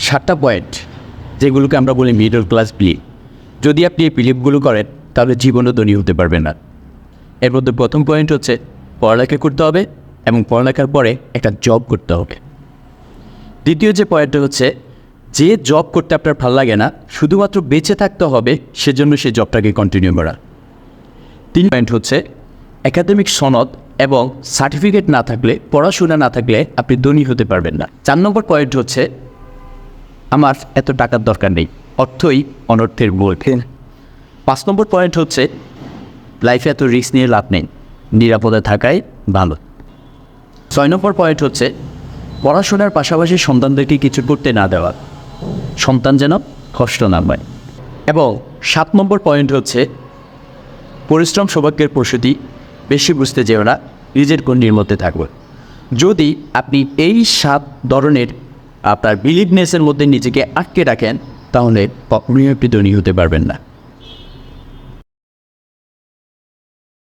7টা point যেগুলোকে আমরা বলি মিডল ক্লাস বিলিভ। যদি আপনি এই বিলিভগুলো করেন তাহলে জীবনও ধনী হতে পারবেন না। এর মধ্যে প্রথম পয়েন্ট হচ্ছে পড়ালেখা করতে হবে এবং পড়ালেখার পরে একটা জব করতে হবে। দ্বিতীয় যে পয়েন্টটা হচ্ছে যে জব করতে আপনার ভালো লাগে না, শুধুমাত্র বেঁচে থাকতে হবে সেজন্য সেই জবটাকে কন্টিনিউ করা। 3 পয়েন্ট হচ্ছে একাডেমিক সনদ এবং সার্টিফিকেট না থাকলে, পড়াশোনা না থাকলে আপনি ধনী হতে পারবেন না। 4 নম্বর পয়েন্ট হচ্ছে আমার এত টাকার দরকার নেই, অর্থই অনর্থের মূল। 5 নম্বর পয়েন্ট হচ্ছে লাইফে এত রিস্ক নিয়ে লাভ নেই, নিরাপদে থাকাই ভালো। 6 নম্বর পয়েন্ট হচ্ছে পড়াশোনার পাশাপাশি সন্তানদেরকে কিছু করতে না দেওয়া, সন্তান যেন কষ্ট না পায়। এবং 7 নম্বর পয়েন্ট হচ্ছে পরিশ্রম সৌভাগ্যের প্রসূতি, বেশি বুঝতে যেও না, নিজের গণ্ডির মধ্যে থাকবে। যদি আপনি এই 7 ধরনের আপনার বিলিভনেসের মধ্যে নিজেকে আটকে রাখেন তাহলে কখনোই আপনি ধনী হতে পারবেন না।